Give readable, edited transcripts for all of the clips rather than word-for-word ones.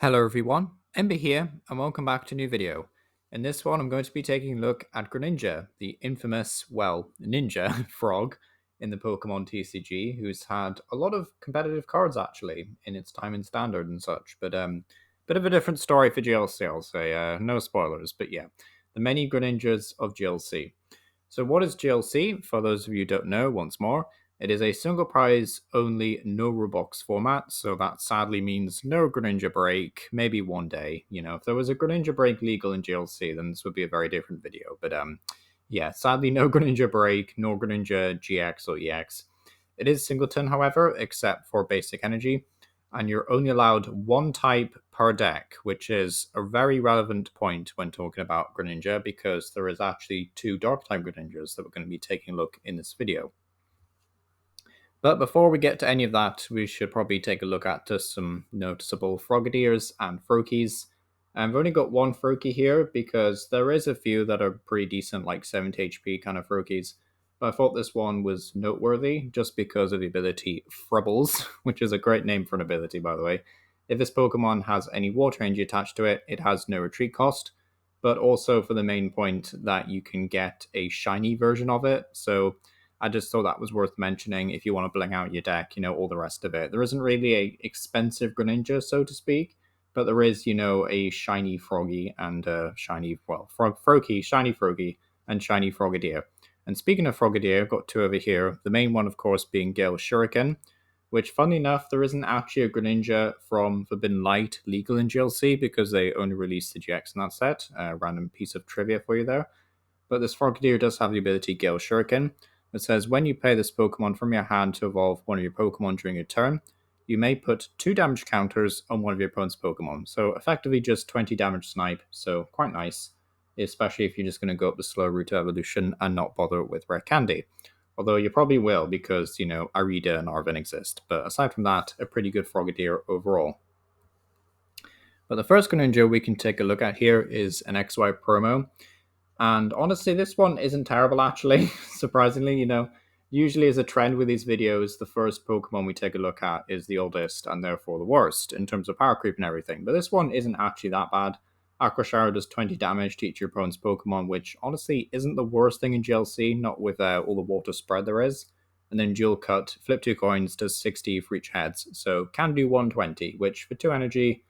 Hello everyone, Ember here, and welcome back to a new video. In this one, I'm going to be taking a look at Greninja, the infamous, ninja frog in the Pokemon TCG, who's had a lot of competitive cards actually in its time in Standard and such. But bit of a different story for GLC, I'll say. No spoilers, but yeah, the many Greninjas of GLC. So, what is GLC? For those of you who don't know, once more, it is a single prize only, no Robux format. So, that sadly means no Greninja break, maybe one day. If there was a Greninja break legal in GLC, then this would be a very different video. But, yeah, sadly, no Greninja break, no Greninja GX or EX. It is singleton, however, except for basic energy, and you're only allowed one type per deck, which is a very relevant point when talking about Greninja because there is actually two Dark type Greninjas that we're going to be taking a look in this video. But before we get to any of that, we should probably take a look at just some noticeable Frogadiers and Froakies. I've only got one Froakie here because there is a few that are pretty decent, like 70 HP kind of Froakies. But I thought this one was noteworthy just because of the ability Frubbles, which is a great name for an ability, by the way. If this Pokemon has any water energy attached to it, it has no retreat cost, but also for the main point that you can get a shiny version of it. So I just thought that was worth mentioning if you want to bling out your deck, all the rest of it. There isn't really a expensive Greninja, so to speak, but there is, a shiny Froggy and a shiny, Froakie, shiny Froggy, and shiny Frogadier. And speaking of Frogadier, I've got two over here. The main one, of course, being Gale Shuriken, which, funnily enough, there isn't actually a Greninja from Forbidden Light legal in GLC because they only released the GX in that set. A random piece of trivia for you there. But this Frogadier does have the ability Gale Shuriken. It says, when you play this Pokemon from your hand to evolve one of your Pokemon during your turn, you may put 2 damage counters on one of your opponent's Pokemon. So effectively just 20 damage snipe, so quite nice, especially if you're just going to go up the slow route to evolution and not bother with Rare Candy. Although you probably will because, Arida and Arven exist. But aside from that, a pretty good Frogadier overall. But the first Greninja we can take a look at here is an XY promo. And honestly, this one isn't terrible, actually. Surprisingly, usually as a trend with these videos, the first Pokemon we take a look at is the oldest and therefore the worst in terms of power creep and everything. But this one isn't actually that bad. Aqua Shower does 20 damage to each of your opponent's Pokemon, which honestly isn't the worst thing in GLC, not with all the water spread there is. And then Dual Cut, flip 2 coins, does 60 for each heads. So can do 120, which for 2 energy,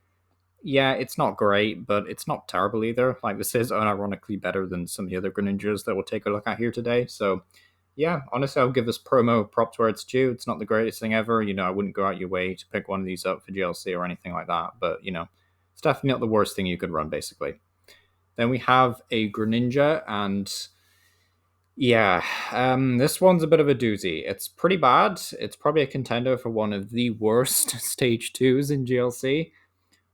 yeah, it's not great, but it's not terrible either. Like, this is unironically better than some of the other Greninjas that we'll take a look at here today. So, yeah, honestly, I'll give this promo props where it's due. It's not the greatest thing ever. I wouldn't go out your way to pick one of these up for GLC or anything like that. But, it's definitely not the worst thing you could run, basically. Then we have a Greninja, and yeah, this one's a bit of a doozy. It's pretty bad. It's probably a contender for one of the worst Stage 2s in GLC.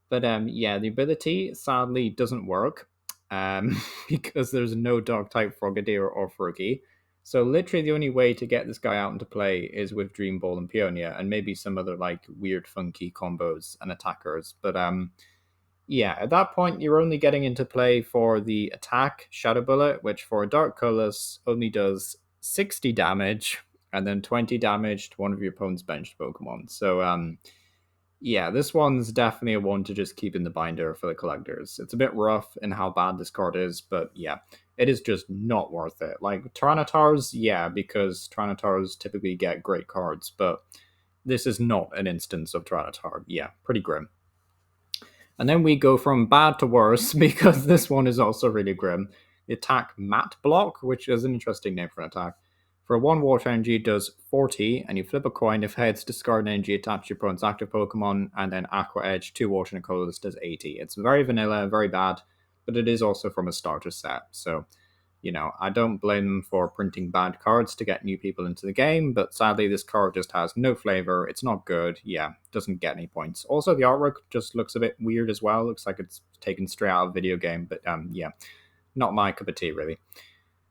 But yeah, the ability sadly doesn't work because there's no dog type Frogadier or Froakie. So literally the only way to get this guy out into play is with Dream Ball and Peonia and maybe some other like weird funky combos and attackers. But yeah, at that point you're only getting into play for the attack Shadow Bullet, which for a Dark Colorless only does 60 damage and then 20 damage to one of your opponent's benched Pokemon. So yeah, this one's definitely a one to just keep in the binder for the collectors. It's a bit rough in how bad this card is, but yeah, it is just not worth it. Like, Tyrannotars, yeah, because Tyrannotars typically get great cards, but this is not an instance of Tyranitar. Yeah, pretty grim. And then we go from bad to worse because this one is also really grim. The attack Mat Block, which is an interesting name for an attack. For 1 water energy, it does 40, and you flip a coin. If heads, discard an energy attached to your opponent's active Pokemon, and then Aqua Edge, 2 water and colorless, does 80. It's very vanilla, very bad, but it is also from a starter set. So, I don't blame them for printing bad cards to get new people into the game, but sadly, this card just has no flavor. It's not good. Yeah, doesn't get any points. Also, the artwork just looks a bit weird as well. Looks like it's taken straight out of a video game, but yeah, not my cup of tea, really.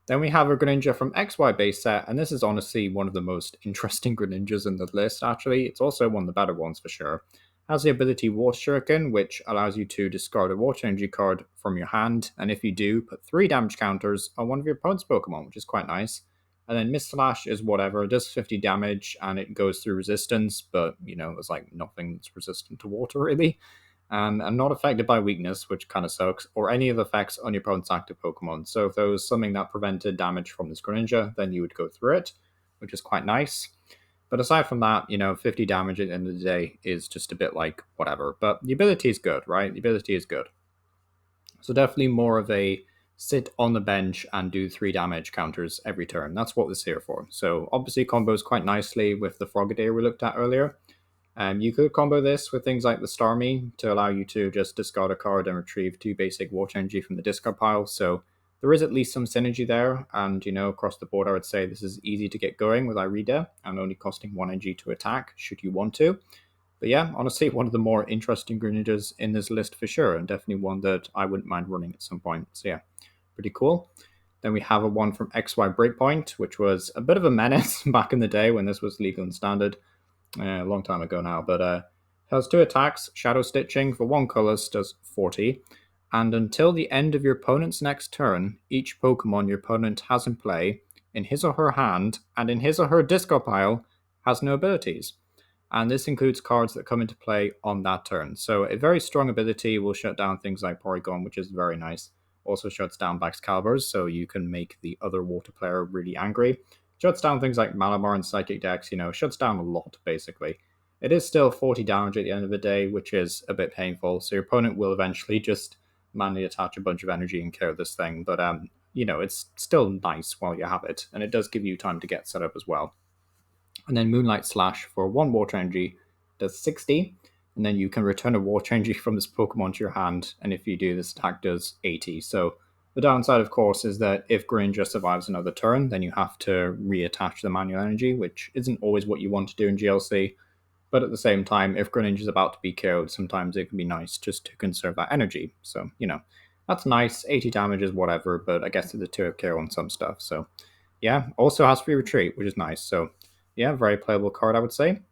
Then we have a Greninja from XY base set, and this is honestly one of the most interesting Greninjas in the list, actually. It's also one of the better ones for sure. Has the ability Water Shuriken, which allows you to discard a water energy card from your hand, and if you do, put 3 damage counters on one of your opponent's Pokemon, which is quite nice. And then Mist Slash is whatever, it does 50 damage, and it goes through resistance, but, there's like nothing that's resistant to water, really. and are not affected by weakness, which kind of sucks, or any of the effects on your opponent's active Pokemon. So if there was something that prevented damage from this Greninja, then you would go through it, which is quite nice. But aside from that, 50 damage at the end of the day is just a bit like whatever. But the ability is good, right? The ability is good. So definitely more of a sit on the bench and do 3 damage counters every turn. That's what this is here for. So obviously combos quite nicely with the Frogadier we looked at earlier. You could combo this with things like the Starmie to allow you to just discard a card and retrieve 2 basic Water Energy from the discard pile. So there is at least some synergy there. And, across the board, I would say this is easy to get going with Irida and only costing 1 energy to attack should you want to. But yeah, honestly, one of the more interesting Greninjas in this list for sure, and definitely one that I wouldn't mind running at some point. So yeah, pretty cool. Then we have a one from XY Breakpoint, which was a bit of a menace back in the day when this was legal and standard. A long time ago now, but has 2 attacks. Shadow Stitching for 1 colors does 40. And until the end of your opponent's next turn, each Pokemon your opponent has in play, in his or her hand, and in his or her discard pile, has no abilities. And this includes cards that come into play on that turn. So a very strong ability will shut down things like Porygon, which is very nice. Also shuts down Baxcaliburs, so you can make the other water player really angry. Shuts down things like Malamar and Psychic Dex, shuts down a lot, basically. It is still 40 damage at the end of the day, which is a bit painful, so your opponent will eventually just manually attach a bunch of energy and kill this thing, but, it's still nice while you have it, and it does give you time to get set up as well. And then Moonlight Slash for 1 Water Energy does 60, and then you can return a Water Energy from this Pokemon to your hand, and if you do, this attack does 80. So the downside, of course, is that if Greninja survives another turn, then you have to reattach the manual energy, which isn't always what you want to do in GLC. But at the same time, if Greninja is about to be killed, sometimes it can be nice just to conserve that energy. So, that's nice. 80 damage is whatever, but I guess it's a 2 KO on some stuff. So, yeah, also has free retreat, which is nice. So, yeah, very playable card, I would say.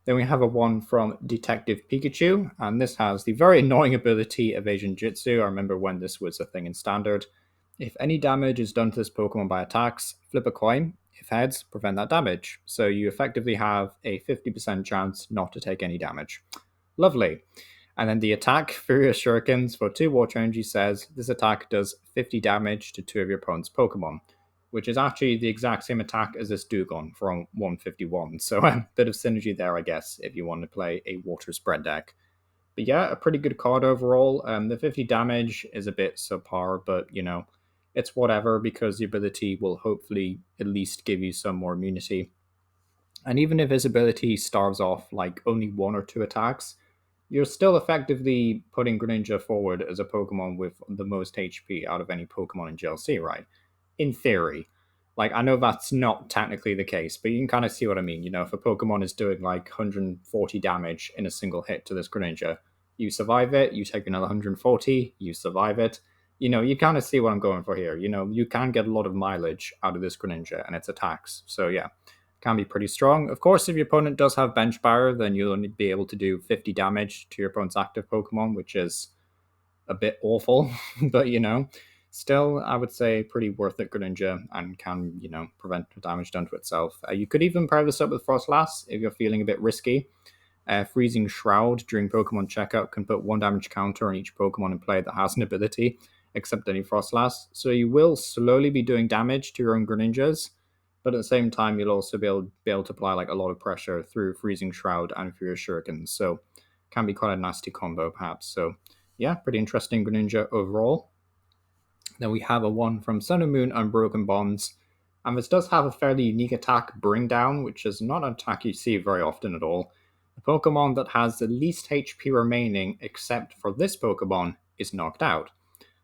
Then we have a one from Detective Pikachu, and this has the very annoying ability Evasion Jitsu. I remember when this was a thing in Standard. If any damage is done to this Pokemon by attacks, flip a coin. If heads, prevent that damage. So you effectively have a 50% chance not to take any damage. Lovely. And then the attack, Furious Shurikens for 2 Water Energy says this attack does 50 damage to 2 of your opponent's Pokemon, which is actually the exact same attack as this Dugong from 151. So a bit of synergy there, I guess, if you want to play a water spread deck. But yeah, a pretty good card overall. The 50 damage is a bit subpar, but it's whatever because the ability will hopefully at least give you some more immunity. And even if his ability starves off like only 1 or 2 attacks, you're still effectively putting Greninja forward as a Pokemon with the most HP out of any Pokemon in GLC, right? In theory. Like, I know that's not technically the case, but you can kind of see what I mean. If a Pokemon is doing like 140 damage in a single hit to this Greninja, you survive it, you take another 140, you survive it. You kind of see what I'm going for here. You can get a lot of mileage out of this Greninja and its attacks. So, yeah, can be pretty strong. Of course, if your opponent does have Bench Barrier, then you'll only be able to do 50 damage to your opponent's active Pokemon, which is a bit awful. But, still, I would say pretty worth it Greninja and can, prevent damage done to itself. You could even pair this up with Frostlass if you're feeling a bit risky. Freezing Shroud during Pokemon Checkup can put 1 damage counter on each Pokemon in play that has an ability, except any Frostlass. So you will slowly be doing damage to your own Greninjas, but at the same time, you'll also be able to apply like a lot of pressure through Freezing Shroud and through your Shurikens. So can be quite a nasty combo, perhaps. So yeah, pretty interesting Greninja overall. Then we have a one from Sun and Moon Unbroken Bonds. And this does have a fairly unique attack, Bring Down, which is not an attack you see very often at all. The Pokemon that has the least HP remaining, except for this Pokemon, is knocked out.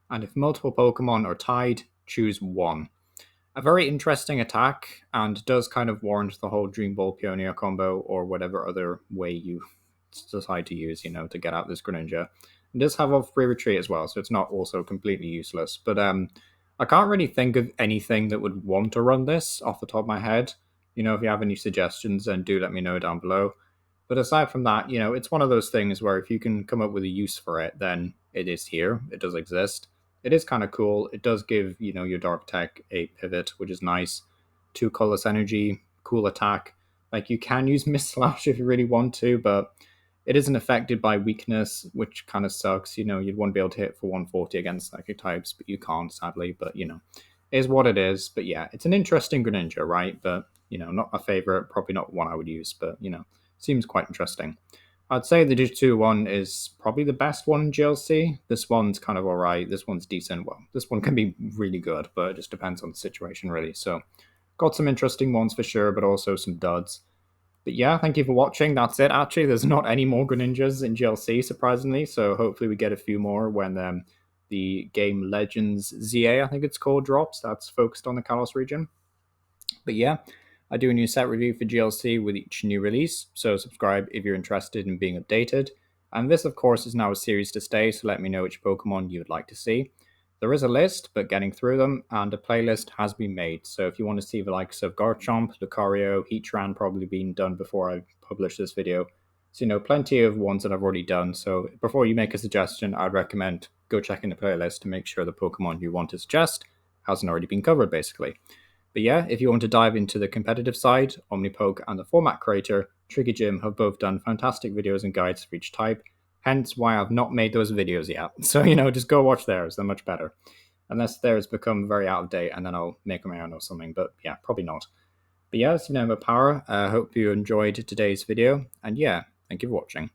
And if multiple Pokemon are tied, choose one. A very interesting attack, and does kind of warrant the whole Dream Ball Pioneer combo, or whatever other way you decide to use, to get out this Greninja. It does have a free retreat as well, so it's not also completely useless. But I can't really think of anything that would want to run this off the top of my head. If you have any suggestions, then do let me know down below. But aside from that, it's one of those things where if you can come up with a use for it, then it is here. It does exist. It is kind of cool. It does give, your Dark Tech a pivot, which is nice. 2 colorless energy, cool attack. Like, you can use Mist Slash if you really want to, but It isn't affected by weakness, which kind of sucks. You'd want to be able to hit for 140 against psychic types, but you can't, sadly. But, it is what it is. But yeah, it's an interesting Greninja, right? But, not my favorite, probably not one I would use, but, seems quite interesting. I'd say the Digitoo one is probably the best one in GLC. This one's kind of alright. This one's decent. Well, this one can be really good, but it just depends on the situation, really. So, got some interesting ones for sure, but also some duds. But yeah, thank you for watching. That's it, actually. There's not any more Greninjas in GLC, surprisingly. So, hopefully, we get a few more when the game Legends ZA, I think it's called, drops. That's focused on the Kalos region. But yeah, I do a new set review for GLC with each new release, so subscribe if you're interested in being updated. And this, of course, is now a series to stay, so let me know which Pokemon you would like to see. There is a list, but getting through them, and a playlist has been made. So if you want to see the likes of Garchomp, Lucario, Heatran probably being done before I publish this video. So, plenty of ones that I've already done. So before you make a suggestion, I'd recommend go checking the playlist to make sure the Pokemon you want to suggest hasn't already been covered, basically. But yeah, if you want to dive into the competitive side, Omnipoke and the format creator, Tricky Jim, have both done fantastic videos and guides for each type, hence why I've not made those videos yet. So, just go watch theirs, they're much better. Unless theirs become very out of date, and then I'll make my own or something, but yeah, probably not. But yeah, that's Power. I hope you enjoyed today's video, and yeah, thank you for watching.